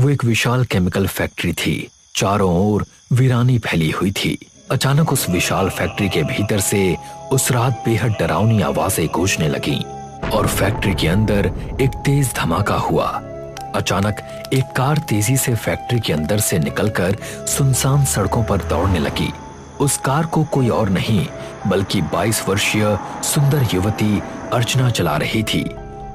वो एक विशाल chemical factory थी। चारों ओर वीरानी फैली हुई थी। अचानक उस विशाल फैक्ट्री के भीतर से उस रात बेहद डरावनी आवाजें गूंजने लगीं और फैक्ट्री के अंदर एक तेज धमाका हुआ। अचानक एक कार तेजी से फैक्ट्री के अंदर से निकलकर सुनसान सड़कों पर दौड़ने लगी। उस कार को कोई और नहीं बल्कि 22 वर्षीय सुंदर युवती अर्चना चला रही थी।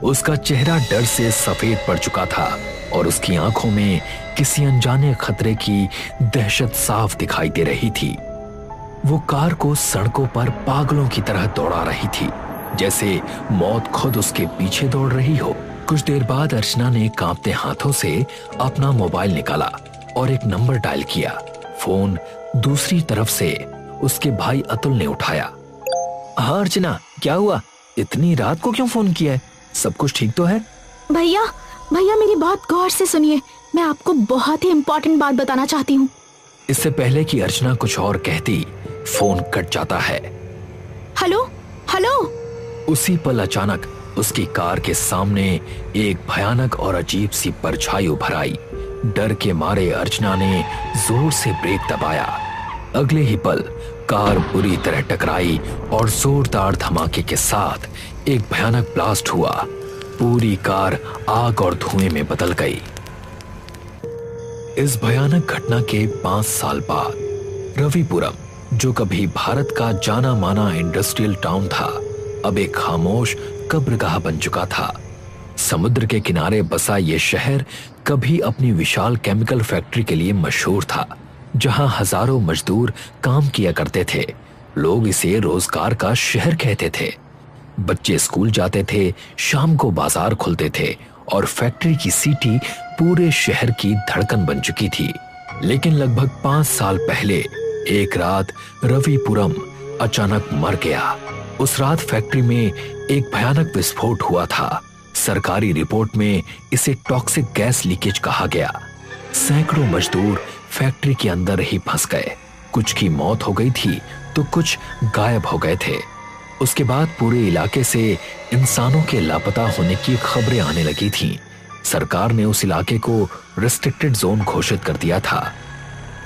उसका चेहरा डर से सफेद पड़ चुका था और उसकी आंखों में किसी अनजाने खतरे की दहशत साफ दिखाई दे रही थी। वो कार को सड़कों पर पागलों की तरह दौड़ा रही थी, जैसे मौत खुद उसके पीछे दौड़ रही हो। कुछ देर बाद अर्चना ने कांपते हाथों से अपना मोबाइल निकाला और एक नंबर डायल किया। फोन दूसरी तरफ से उसके भाई अतुल ने उठाया। हाँ अर्चना, क्या हुआ? इतनी रात को क्यों फोन किया है? सब कुछ ठीक तो है? भैया मेरी बात गौर से सुनिए, मैं आपको बहुत ही इम्पोर्टेंट बात बताना चाहती हूँ। इससे पहले कि अर्चना कुछ और कहती, फोन कट जाता है। Hello hello. उसी पल अचानक उसकी कार के सामने एक भयानक और अजीब सी परछाई उभर आई। डर के मारे अर्चना ने जोर से ब्रेक दबाया। अगले ही पल कार बुरी तरह टकराई और जोरदार धमाके के साथ एक भयानक ब्लास्ट हुआ। पूरी कार आग और धुएं में बदल गई। इस भयानक घटना के 5 साल बाद रविपुरम, जो कभी भारत का जाना माना इंडस्ट्रियल टाउन था, अब एक खामोश कब्रगाह बन चुका था। समुद्र के किनारे बसा ये शहर कभी अपनी विशाल केमिकल फैक्ट्री के लिए मशहूर था, जहां हजारों मजदूर काम किया करते थे। लोग इसे रोजगार का शहर कहते थे। बच्चे स्कूल जाते थे, शाम को बाजार खुलते थे और फैक्ट्री की सीटी पूरे शहर की धड़कन बन चुकी थी। लेकिन लगभग 5 साल पहले एक रात रविपुरम अचानक मर गया। उस रात फैक्ट्री में एक भयानक विस्फोट हुआ था। सरकारी रिपोर्ट में इसे टॉक्सिक गैस लीकेज कहा गया। सैकड़ों मजदूर फैक्ट्री के अंदर ही फंस गए। कुछ की मौत हो गई थी तो कुछ गायब हो गए थे। उसके बाद पूरे इलाके से इंसानों के लापता होने की खबरें आने लगी थीं। सरकार ने उस इलाके को रेस्ट्रिक्टेड जोन घोषित कर दिया था।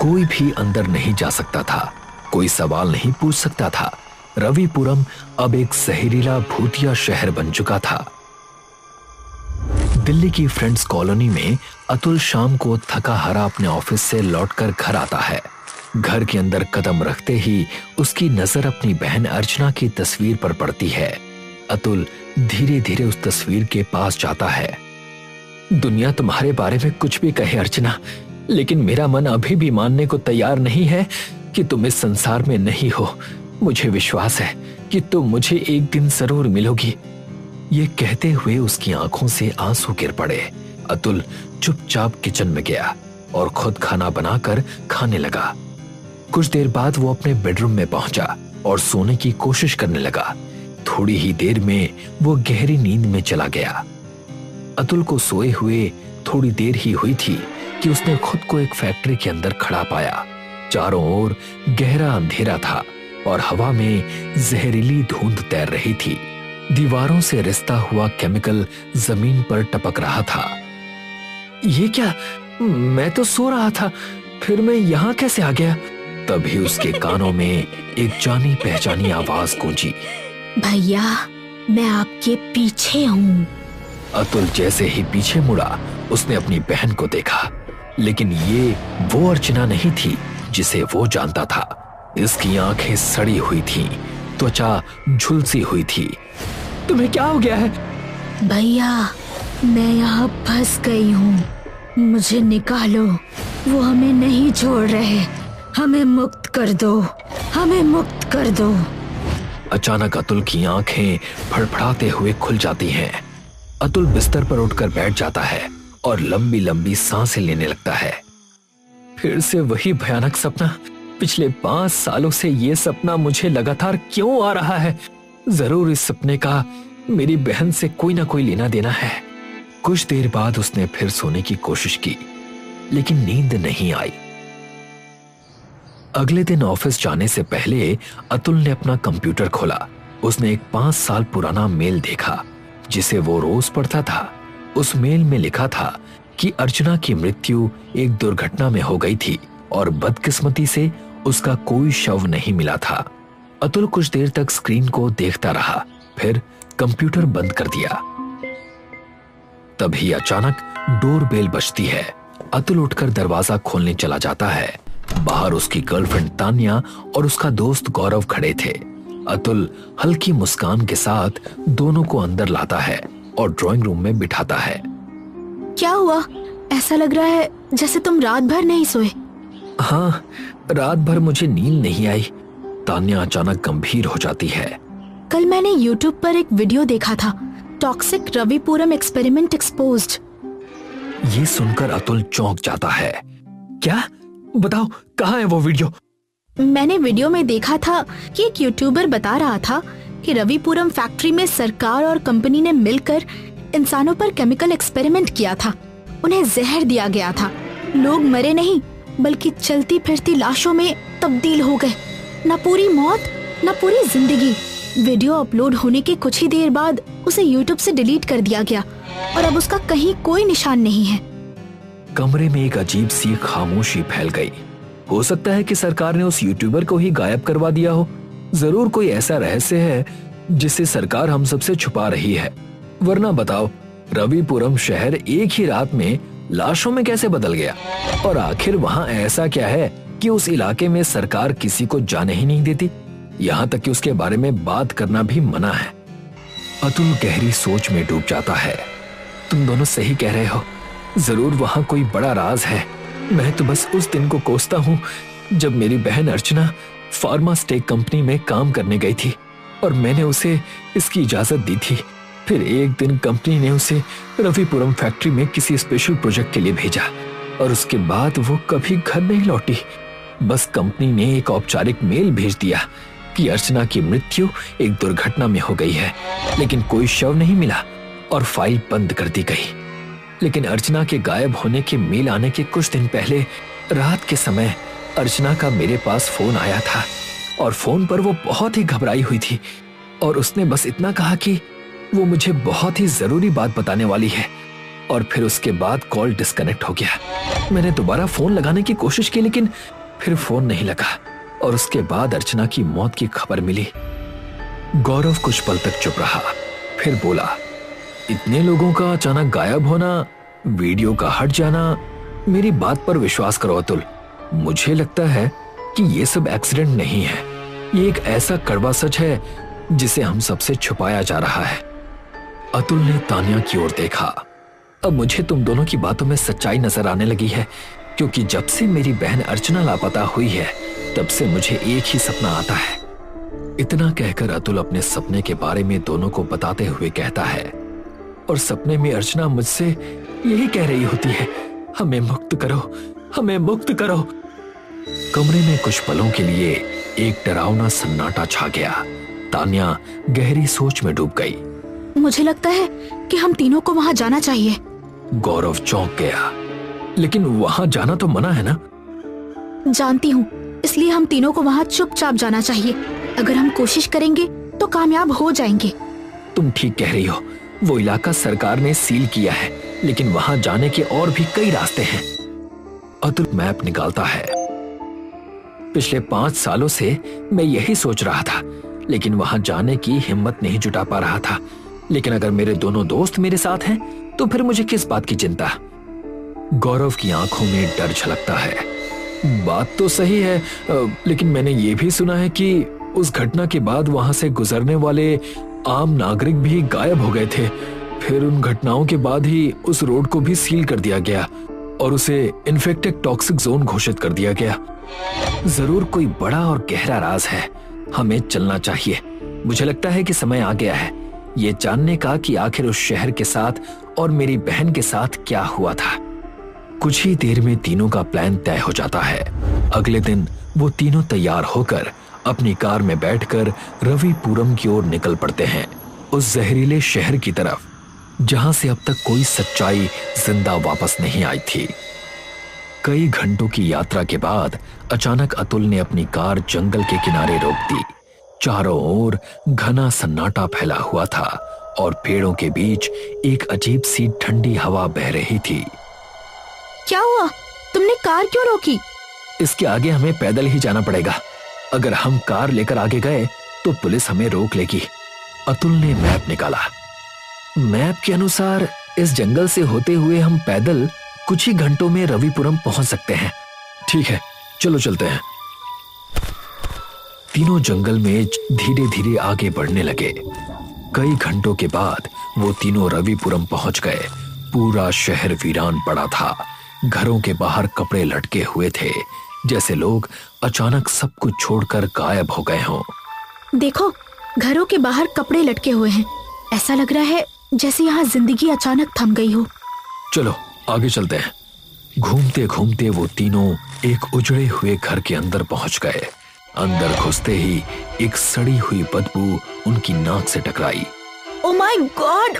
कोई भी अंदर नहीं जा सकता था, कोई सवाल नहीं पूछ सकता था। रविपुरम अब एक जहरीला भूतिया शहर बन चुका था। दिल्ली की फ्रेंड्स कॉलोनी में अतुल शाम को थका हारा अपने ऑफिस से लौटकर घर आता है। घर के अंदर कदम रखते ही उसकी नजर अपनी बहन अर्चना की तस्वीर पर पड़ती है। अतुल धीरे धीरे उस तस्वीर के पास जाता है। दुनिया तुम्हारे बारे में कुछ भी कहे अर्चना, लेकिन मेरा मन अभी भी मानने को तैयार नहीं है कि तुम इस संसार में नहीं हो। मुझे विश्वास है कि तुम मुझे एक दिन जरूर मिलोगी। ये कहते हुए उसकी आंखों से आंसू गिर पड़े। अतुल चुपचाप किचन में गया और खुद खाना बनाकर खाने लगा। कुछ देर बाद वो अपने बेडरूम में पहुंचा और सोने की कोशिश करने लगा। थोड़ी ही देर में वो गहरी नींद में चला गया। अतुल को सोए हुए थोड़ी देर ही हुई थी कि उसने खुद को एक फैक्ट्री के अंदर खड़ा पाया। चारों ओर गहरा अंधेरा था और हवा में जहरीली धुंध तैर रही थी। दीवारों से रिश्ता हुआ केमिकल जमीन पर टपक रहा था। ये क्या? मैं तो सो रहा था, फिर मैं यहाँ कैसे आ गया? तभी उसके कानों में एक जानी पहचानी आवाज गूंजी। भैया, मैं आपके पीछे हूँ। अतुल जैसे ही पीछे मुड़ा, उसने अपनी बहन को देखा, लेकिन ये वो अर्चना नहीं थी जिसे वो जानता था। इसकी आंखें सड़ी हुई थीं, त्वचा झुलसी हुई थी। तुम्हें क्या हो गया है? भैया, मैं यहाँ फंस गई हूँ, मुझे निकालो। वो हमें नहीं छोड़ रहे, हमें मुक्त कर दो, हमें मुक्त कर दो। अचानक अतुल की आंखें फड़फड़ाते हुए खुल जाती हैं। अतुल बिस्तर पर उठकर बैठ जाता है और लंबी लंबी सांसें लेने लगता है। फिर से वही भयानक सपना। पिछले 5 सालों से ये सपना मुझे लगातार क्यों आ रहा है? जरूर इस सपने का मेरी बहन से कोई ना कोई लेना देना है। कुछ देर बाद उसने फिर सोने की कोशिश की, लेकिन नींद नहीं आई। अगले दिन ऑफिस जाने से पहले अतुल ने अपना कंप्यूटर खोला। उसने एक 5 साल पुराना मेल देखा जिसे वो रोज पढ़ता था। उस मेल में लिखा था कि अर्चना की मृत्यु एक दुर्घटना में हो गई थी और बदकिस्मती से उसका कोई शव नहीं मिला था। अतुल कुछ देर तक स्क्रीन को देखता रहा, फिर कंप्यूटर बंद कर दिया। तभी अचानक डोरबेल बजती है। अतुल उठकर दरवाजा खोलने चला जाता है। बाहर उसकी गर्लफ्रेंड तान्या और उसका दोस्त गौरव खड़े थे। अतुल हल्की मुस्कान के साथ दोनों को अंदर लाता है और ड्राइंग रूम में बिठाता है। क्या हुआ? ऐसा लग रहा है जैसे तुम रात भर नहीं सोए। हाँ, रात भर मुझे नींद नहीं आई। तान्या अचानक गंभीर हो जाती है। कल मैंने YouTube पर एक वीडियो देखा था, टॉक्सिक रविपुरम एक्सपेरिमेंट एक्सपोज्ड। ये सुनकर अतुल चौंक जाता है। क्या? बताओ, कहाँ है वो वीडियो? मैंने वीडियो में देखा था कि एक यूट्यूबर बता रहा था कि रविपुरम फैक्ट्री में सरकार और कंपनी ने मिलकर इंसानों पर केमिकल एक्सपेरिमेंट किया था। उन्हें जहर दिया गया था। लोग मरे नहीं, बल्कि चलती फिरती लाशों में तब्दील हो गए। न पूरी मौत, न पूरी जिंदगी। वीडियो अपलोड होने के कुछ ही देर बाद उसे यूट्यूब से डिलीट कर दिया गया और अब उसका कहीं कोई निशान नहीं है। कमरे में एक अजीब सी खामोशी फैल गई। हो सकता है कि सरकार ने उस यूट्यूबर को ही गायब करवा दिया हो। जरूर कोई ऐसा रहस्य है जिसे सरकार हम सबसे छुपा रही है। वरना बताओ, रविपुरम शहर एक ही रात में लाशों में कैसे बदल गया? और आखिर वहाँ ऐसा क्या है कि उस इलाके में सरकार किसी को जाने ही नहीं देती, यहाँ तक कि उसके बारे में बात करना भी मना है। अतुल गहरी सोच में डूब जाता है। तुम दोनों सही कह रहे हो, जरूर वहाँ कोई बड़ा राज है। मैं तो बस उस दिन को कोसता हूँ जब मेरी बहन अर्चना फार्मास्टेक कंपनी में काम करने गई थी और मैंने उसे इसकी इजाजत दी थी। फिर एक दिन कंपनी ने उसे रविपुरम फैक्ट्री में किसी स्पेशल प्रोजेक्ट के लिए भेजा और उसके बाद वो कभी घर नहीं लौटी। बस कंपनी ने एक औपचारिक मेल भेज दिया कि अर्चना की मृत्यु एक दुर्घटना में हो गई है, लेकिन कोई शव नहीं मिला और फाइल बंद कर दी गई। लेकिन अर्चना के गायब होने के मेल आने के कुछ दिन पहले रात के समय अर्चना का मेरे पास फोन आया था और फोन पर वो बहुत ही घबराई हुई थी और उसने बस इतना कहा कि वो मुझे बहुत ही जरूरी बात बताने वाली है। और फिर उसके बाद कॉल डिस्कनेक्ट हो गया। मैंने दोबारा फोन लगाने की कोशिश की, लेकिन फिर फोन नहीं लगा और उसके बाद अर्चना की मौत की खबर मिली। गौरव कुछ पल तक चुप रहा, फिर बोला, इतने लोगों का अचानक गायब होना, वीडियो का हट जाना, मेरी बात पर विश्वास करो अतुल, मुझे लगता है कि ये सब एक्सीडेंट नहीं है। ये एक ऐसा कड़वा सच है जिसे हम सबसे छुपाया जा रहा है। अतुल ने तान्या की ओर देखा। अब मुझे तुम दोनों की बातों में सच्चाई नजर आने लगी है, क्योंकि जब से मेरी बहन अर्चना लापता हुई है तब से मुझे एक ही सपना आता है। इतना कहकर अतुल अपने सपने के बारे में दोनों को बताते हुए कहता है, और सपने में अर्चना मुझसे यही कह रही होती है, हमें मुक्त करो, हमें मुक्त करो। कमरे में कुछ पलों के लिए एक डरावना सन्नाटा छा गया। तान्या गहरी सोच में डूब गई। मुझे लगता है कि हम तीनों को वहाँ जाना चाहिए। गौरव चौंक गया। लेकिन वहाँ जाना तो मना है ना? जानती हूँ, इसलिए हम तीनों को वहाँ चुपचाप जाना चाहिए। अगर हम कोशिश करेंगे तो कामयाब हो जाएंगे। तुम ठीक कह रही हो। वो इलाका सरकार ने सील किया है, लेकिन वहाँ जाने के और भी कई रास्ते हैं। अतुल मैप निकालता है। पिछले 5 सालों से मैं यही सोच रहा था, लेकिन वहां जाने की हिम्मत नहीं जुटा पा रहा था। लेकिन अगर मेरे दोनों दोस्त मेरे साथ हैं, तो फिर मुझे किस बात की चिंता? गौरव की आंखों में डर झलकता है। बात तो सही है, लेकिन मैंने ये भी सुना है कि उस घटना के बाद वहां से गुजरने वाले आम नागरिक भी गायब हो गए थे। फिर उन घटनाओं के बाद ही उस रोड को भी सील कर दिया गया और उसे इन्फेक्टेड टॉक्सिक जोन घोषित कर दिया गया। जरूर कोई बड़ा और गहरा राज है। हमें चलना चाहिए। मुझे लगता है कि समय आ गया है ये जानने का कि आखिर उस शहर के साथ और मेरी बहन के साथ क्या हुआ था। कुछ ही देर में तीनों का प्लान तय हो जाता है। अगले दिन वो तीनों तैयार होकर अपनी कार में बैठकर रविपुरम की ओर निकल पड़ते हैं, उस जहरीले शहर की तरफ जहां से अब तक कोई सच्चाई जिंदा वापस नहीं आई थी। कई घंटों की यात्रा के बाद अचानक अतुल ने अपनी कार जंगल के किनारे रोक दी। चारों ओर घना सन्नाटा फैला हुआ था और पेड़ों के बीच एक अजीब सी ठंडी हवा बह रही थी। क्या हुआ? तुमने कार क्यों रोकी? इसके आगे हमें पैदल ही जाना पड़ेगा। अगर हम कार लेकर आगे गए तो पुलिस हमें रोक लेगी। अतुल ने मैप निकाला। मैप के अनुसार इस जंगल से होते हुए हम पैदल कुछ ही घंटों में रविपुरम पहुंच सकते हैं। ठीक है, चलो चलते हैं। तीनों जंगल में धीरे धीरे आगे बढ़ने लगे। कई घंटों के बाद वो तीनों रविपुरम पहुंच गए। पूरा शहर वीरान पड़ा था। घरों के बाहर कपड़े लटके हुए थे, जैसे लोग अचानक सब कुछ छोड़कर गायब हो गए हों। देखो, घरों के बाहर कपड़े लटके हुए हैं। ऐसा लग रहा है जैसे यहाँ जिंदगी अचानक थम गई हो। चलो आगे चलते हैं। घूमते घूमते वो तीनों एक उजड़े हुए घर के अंदर पहुंच गए। अंदर घुसते ही एक सड़ी हुई बदबू उनकी नाक से टकराई। ओह माय गॉड,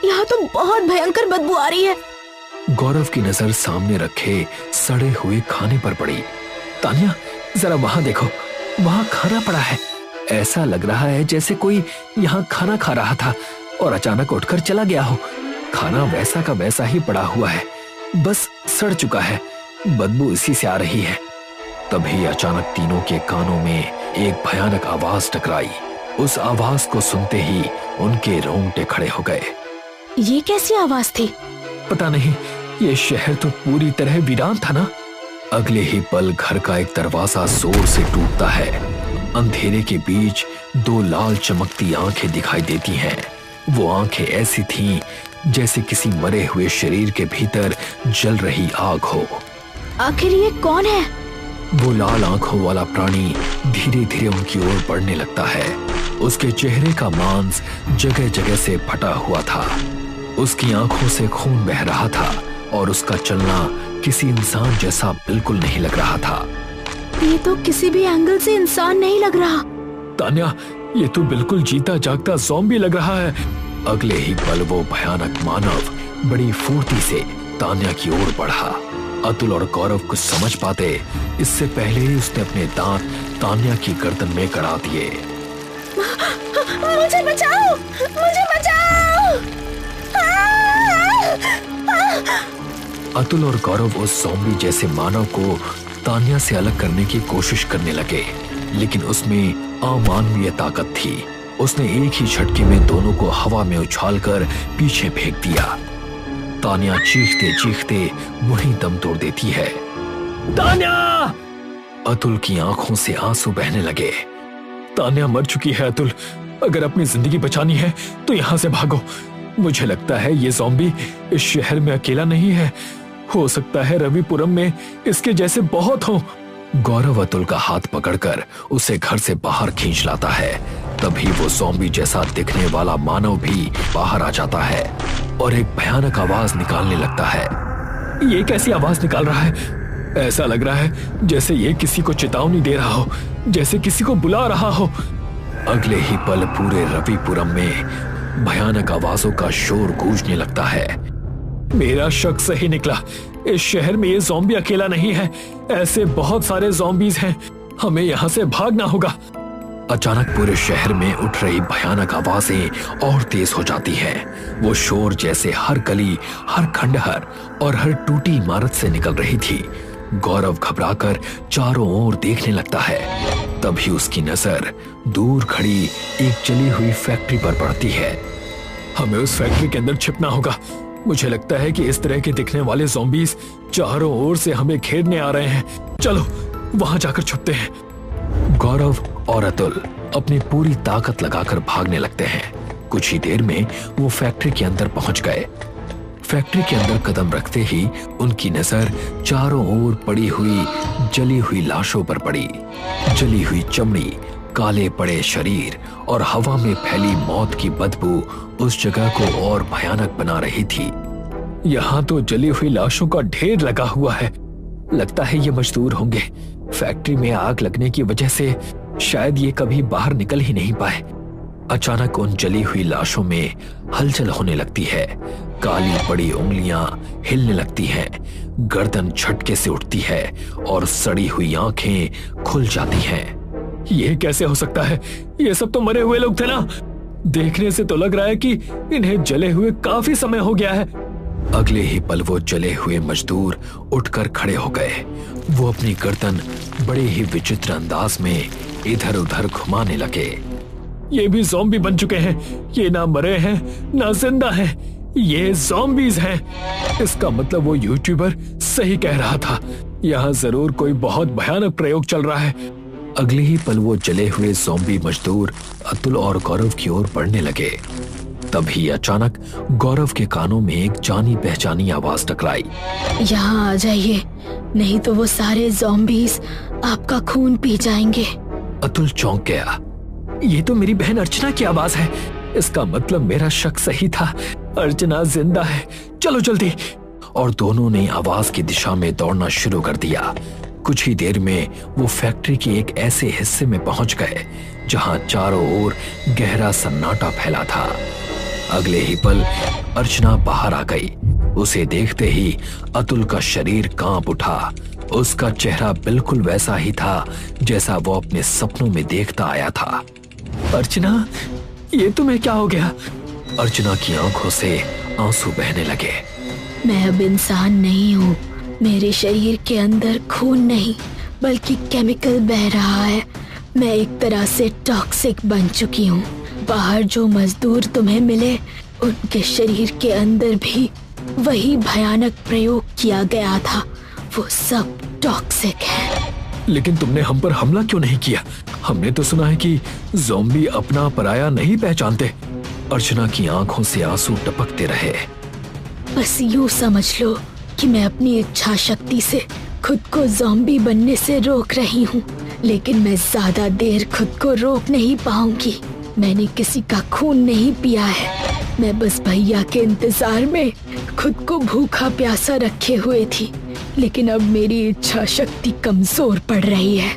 यहाँ तो बहुत भयंकर बदबू आ रही है। गौरव की नजर सामने रखे सड़े हुए खाने पर पड़ी। तान्या, जरा वहां देखो, वहां खाना पड़ा है। ऐसा लग रहा है जैसे कोई यहाँ खाना खा रहा था और अचानक उठकर चला गया हो। खाना वैसा का वैसा ही पड़ा हुआ है, बस सड़ चुका है। बदबू इसी से आ रही है। तभी अचानक तीनों के कानों में एक भयानक आवाज टकराई। उस आवाज को सुनते ही उनके रोंगटे खड़े हो गए। ये कैसी आवाज थी? पता नहीं, ये शहर तो पूरी तरह वीरान था ना। अगले ही पल घर का एक दरवाजा जोर से टूटता है। अंधेरे के बीच दो लाल चमकती आंखें दिखाई देती हैं। वो आंखें ऐसी थीं जैसे किसी मरे हुए शरीर के भीतर जल रही आग हो। आखिर ये कौन है? वो लाल आंखों वाला प्राणी धीरे धीरे उनकी ओर बढ़ने लगता है। उसके चेहरे का मांस जगह जगह से फटा हुआ था। उसकी आंखों से खून बह रहा था और उसका चलना किसी इंसान जैसा बिल्कुल नहीं लग रहा था। ये तो किसी भी एंगल से इंसान नहीं लग रहा। तान्या, ये तो बिल्कुल जीता जागता ज़ॉम्बी लग रहा है। अगले ही पल वो भयानक मानव बड़ी फुर्ती से तान्या की ओर बढ़ा। अतुल और गौरव कुछ समझ पाते इससे पहले ही उसने अपने दांत तान्या की गर्दन में गड़ा दिए। मुझे बचाओ, मुझे बचाओ! अतुल और गौरव उस ज़ॉम्बी जैसे मानव को तान्या से अलग करने की कोशिश करने लगे, लेकिन उसमें अमानवीय ताकत थी। उसने एक ही झटके में दोनों को हवा में उछालकर पीछे फेंक दिया। तान्या चीखते चीखते वहीं दम तोड़ देती है। तान्या! अतुल की आंखों से आंसू बहने लगे। तान्या मर चुकी है अतुल। अगर अपनी जिंदगी बचानी है तो यहाँ से भागो। मुझे लगता है ये ज़ॉम्बी इस शहर में अकेला नहीं है। हो सकता है रविपुरम में इसके जैसे बहुत हों। गौरव अतुल का हाथ पकड़कर उसे घर से बाहर खींच लाता है। तभी वो ज़ॉम्बी जैसा दिखने वाला मानव भी बाहर आ जाता है और एक भयानक आवाज निकालने लगता है। ये कैसी आवाज निकाल रहा है? ऐसा लग रहा है जैसे ये किसी को चेतावनी दे रहा हो, जैसे किसी को बुला रहा हो। अगले ही पल पूरे रविपुरम में भयानक आवाजों का शोर गूंजने लगता है। मेरा शक सही निकला। इस शहर में ये ज़ॉम्बी अकेला नहीं है, ऐसे बहुत सारे ज़ॉम्बीज हैं। हमें यहाँ से भागना होगा। अचानक पूरे शहर में उठ रही भयानक आवाजें और तेज हो जाती हैं। वो शोर जैसे हर गली, हर खंडहर और हर टूटी इमारत से निकल रही थी। गौरव घबराकर चारों ओर देखने लगता है। तभी उसकी नजर दूर खड़ी एक जली हुई फैक्ट्री पर पड़ती है। हमें उस फैक्ट्री के अंदर छिपना होगा। मुझे लगता है कि इस तरह के दिखने वाले ज़ॉम्बीज चारों ओर से हमें घेरने आ रहे हैं। चलो वहां जाकर छुपते हैं। गौरव और अतुल अपनी पूरी ताकत लगाकर भागने लगते हैं। कुछ ही देर में वो फैक्ट्री के अंदर पहुंच गए। फैक्ट्री के अंदर कदम रखते ही उनकी नजर चारों ओर पड़ी हुई जली हुई लाशों पर पड़ी। जली हुई चमड़ी, काले पड़े शरीर और हवा में फैली मौत की बदबू उस जगह को और भयानक बना रही थी। यहाँ तो जली हुई लाशों का ढेर लगा हुआ है। लगता है ये मजदूर होंगे। फैक्ट्री में आग लगने की वजह से शायद ये कभी बाहर निकल ही नहीं पाए। अचानक उन जली हुई लाशों में हलचल होने लगती है। काली पड़ी उंगलियां हिलने लगती हैं, गर्दन झटके से उठती है और सड़ी हुई आंखें खुल जाती हैं। ये कैसे हो सकता है? ये सब तो मरे हुए लोग थे ना। देखने से तो लग रहा है कि इन्हें जले हुए काफी समय हो गया है। अगले ही पल वो जले हुए मजदूर उठकर खड़े हो गए। वो अपनी गर्दन बड़े ही विचित्र अंदाज में इधर उधर घुमाने लगे। ये भी ज़ॉम्बी बन चुके हैं। ये ना मरे हैं ना जिंदा है, ये ज़ॉम्बीज हैं। इसका मतलब वो यूट्यूबर सही कह रहा था। यहाँ जरूर कोई बहुत भयानक प्रयोग चल रहा है। अगले ही पल वो जले हुए ज़ॉम्बी मजदूर अतुल और गौरव की ओर बढ़ने लगे। तभी अचानक गौरव के कानों में एक जानी पहचानी आवाज टकराई। यहाँ आ जाइए, नहीं तो वो सारे ज़ॉम्बीज आपका खून पी जाएंगे। अतुल चौंक गया। ये तो मेरी बहन अर्चना की आवाज है। इसका मतलब मेरा शक सही था, अर्चना जिंदा है। चलो जल्दी। और दोनों ने आवाज की दिशा में दौड़ना शुरू कर दिया। कुछ ही देर में वो फैक्ट्री के एक ऐसे हिस्से में पहुंच गए जहां चारों ओर गहरा सन्नाटा फैला था। अगले ही पल अर्चना बाहर आ गई। उसे देखते ही अतुल का शरीर कांप उठा। उसका चेहरा बिल्कुल वैसा ही था जैसा वो अपने सपनों में देखता आया था। अर्चना, ये तुम्हें क्या हो गया? अर्चना की आंखों से आंसू बहने लगे। मैं अब इंसान नहीं हूँ। मेरे शरीर के अंदर खून नहीं बल्कि केमिकल बह रहा है। मैं एक तरह से टॉक्सिक बन चुकी हूँ। बाहर जो मजदूर तुम्हें मिले उनके शरीर के अंदर भी वही भयानक प्रयोग किया गया था। वो सब टॉक्सिक है। लेकिन तुमने हम पर हमला क्यों नहीं किया? हमने तो सुना है कि ज़ॉम्बी अपना पराया नहीं पहचानते। अर्चना की आंखों से आंसू टपकते रहे। बस यूं समझ लो कि मैं अपनी इच्छा शक्ति से खुद को ज़ॉम्बी बनने से रोक रही हूँ, लेकिन मैं ज्यादा देर खुद को रोक नहीं पाऊंगी। मैंने किसी का खून नहीं पिया है। मैं बस भैया के इंतजार में खुद को भूखा प्यासा रखे हुए थी, लेकिन अब मेरी इच्छा शक्ति कमजोर पड़ रही है।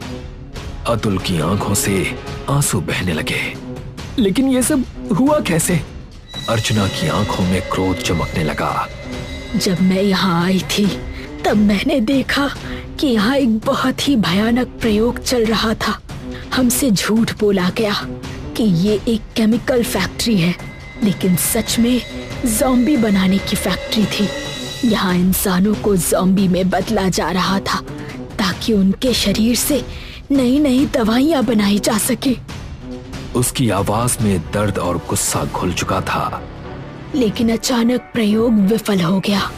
अतुल की आंखों से आंसू बहने लगे। लेकिन ये सब हुआ कैसे? अर्चना की आंखों में क्रोध चमकने लगा। जब मैं यहाँ आई थी तब मैंने देखा कि यहाँ एक बहुत ही भयानक प्रयोग चल रहा था। हमसे झूठ बोला गया कि ये एक केमिकल फैक्ट्री है, लेकिन सच में ज़ॉम्बी बनाने की फैक्ट्री थी। यहाँ इंसानों को ज़ॉम्बी में बदला जा रहा था ताकि उनके शरीर से नई नई दवाइयाँ बनाई जा सके। उसकी आवाज में दर्द और गुस्सा घुल चुका था। लेकिन अचानक प्रयोग विफल हो गया।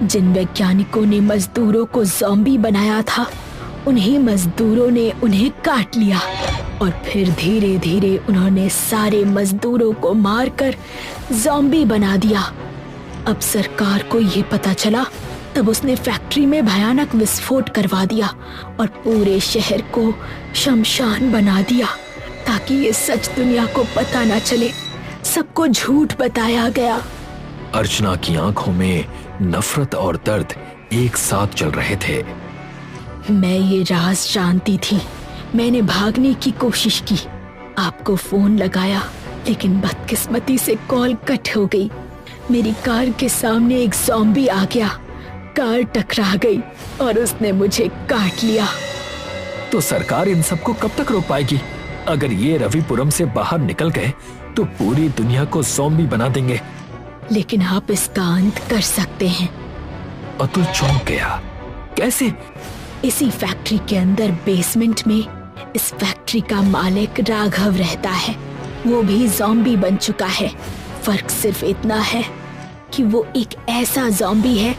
जिन वैज्ञानिकों ने मजदूरों को ज़ॉम्बी बनाया था, उन्हीं मजदूरों ने उन्हें काट लिया और फिर धीरे धीरे उन्होंने सारे मजदूरों को मारकर ज़ॉम्बी बना दिया। अब सरकार को ये पता चला तब उसने फैक्ट्री में भयानक विस्फोट करवा दिया और पूरे शहर को शमशान बना दिया ताकि ये सच दुनिया को पता न चले। सबको झूठ बताया गया। अर्चना की आंखों में नफरत और दर्द एक साथ चल रहे थे। मैं ये राज जानती थी। मैंने भागने की कोशिश की, आपको फोन लगाया, लेकिन बदकिस्मती से कॉल कट हो गई। मेरी कार के सामने एक ज़ॉम्बी आ गया। कार टकरा गई और उसने मुझे काट लिया। तो सरकार इन सबको कब तक रोक पाएगी? अगर ये रविपुरम से बाहर निकल गए तो पूरी दुनिया को ज़ॉम्बी बना देंगे। लेकिन आप इसका अंत कर सकते हैं। अतुल चौंक गया। कैसे? इसी फैक्ट्री के अंदर बेसमेंट में इस फैक्ट्री का मालिक राघव रहता है। वो भी ज़ॉम्बी बन चुका है। फर्क सिर्फ इतना है कि वो एक ऐसा ज़ॉम्बी है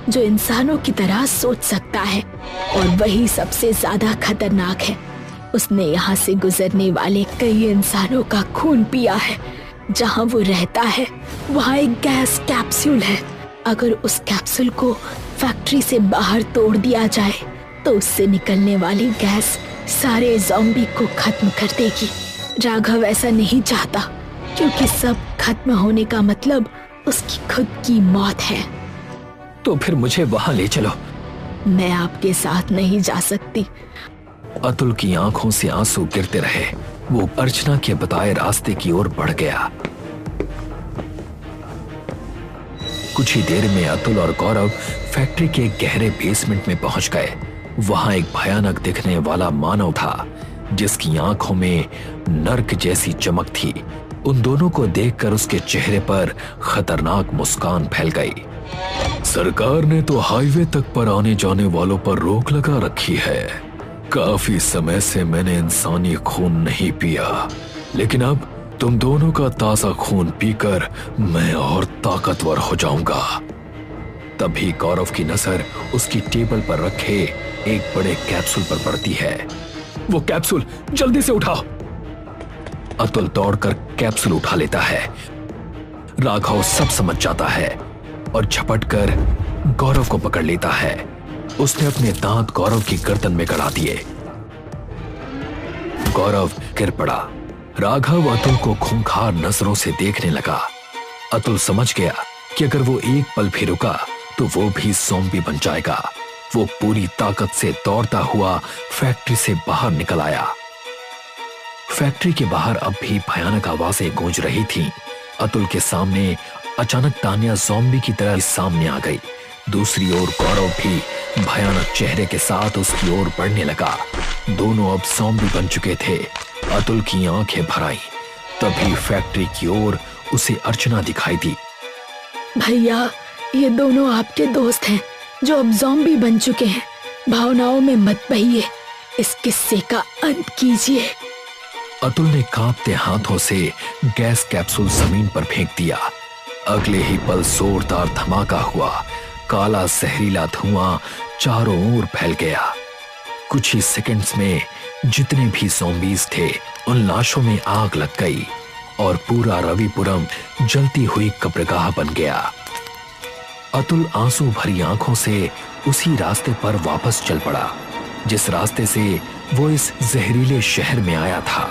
जो इंसानों की तरह सोच सकता है, और वही सबसे ज्यादा खतरनाक है। उसने यहाँ से गुजरने वाले कई इंसानों का खून पिया है। जहाँ वो रहता है वहाँ एक गैस कैप्सूल है। अगर उस कैप्सूल को फैक्ट्री से बाहर तोड़ दिया जाए तो उससे निकलने वाली गैस सारे ज़ॉम्बी को खत्म कर देगी। राघव ऐसा नहीं चाहता, क्योंकि सब खत्म होने का मतलब उसकी खुद की मौत है। तो फिर मुझे वहाँ ले चलो। मैं आपके साथ नहीं जा सकती। अतुल की आंखों से आंसू गिरते रहे। वो अर्चना के बताए रास्ते की ओर बढ़ गया। कुछ ही देर में अतुल और गौरव फैक्ट्री के गहरे बेसमेंट में पहुंच गए। वहां एक भयानक दिखने वाला मानव था, जिसकी आंखों में नर्क जैसी चमक थी। उन दोनों को देखकर उसके चेहरे पर खतरनाक मुस्कान फैल गई। सरकार ने तो हाईवे तक पर आने जाने वालों पर रोक लगा रखी है। काफी समय से मैंने इंसानी खून नहीं पिया, लेकिन अब तुम दोनों का ताजा खून पीकर मैं और ताकतवर हो जाऊंगा। तभी गौरव की नजर उसकी टेबल पर रखे एक बड़े कैप्सूल पर पड़ती है। वो कैप्सूल जल्दी से उठाओ। अतुल दौड़कर कैप्सूल उठा लेता है। राघव सब समझ जाता है और झपटकर गौरव को पकड़ लेता है। उसने अपने दांत गौरव की गर्दन में गड़ा दिए। गौरव गिर पड़ा। राघव अतुल को खूंखार नजरों से देखने लगा। अतुल समझ गया कि अगर वो एक पल भी रुका तो वो भी ज़ॉम्बी बन जाएगा। वो पूरी ताकत से दौड़ता हुआ फैक्ट्री से बाहर निकल आया। फैक्ट्री के बाहर अब भी भयानक आवाजें गूंज रही थीं। अतुल के सामने अचानक तान्या ज़ॉम्बी की तरह सामने आ गई। दूसरी ओर गौरव भी भयानक चेहरे के साथ उसकी ओर बढ़ने लगा। दोनों अब ज़ॉम्बी बन चुके थे। अतुल की आंखें भर आईं। तभी फैक्ट्री की ओर उसे अर्चना दिखाई दी। भैया, ये दोनों आपके दोस्त हैं जो अब ज़ॉम्बी बन चुके हैं। भावनाओं में मत बहिए, इस किस्से का अंत कीजिए। अतुल ने कांपते हाथों से गैस कैप्सूल जमीन पर फेंक दिया। अगले ही पल जोरदार धमाका हुआ। काला जहरीला धुआं चारों ओर फैल गया। कुछ ही सेकंड्स में जितने भी ज़ॉम्बीज थे उन लाशों में आग लग गई और पूरा रविपुरम जलती हुई कब्रगाह बन गया। अतुल आंसू भरी आंखों से उसी रास्ते पर वापस चल पड़ा जिस रास्ते से वो इस जहरीले शहर में आया था।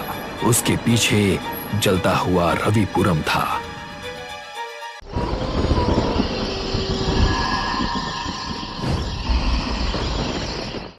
उसके पीछे जलता हुआ रविपुरम था।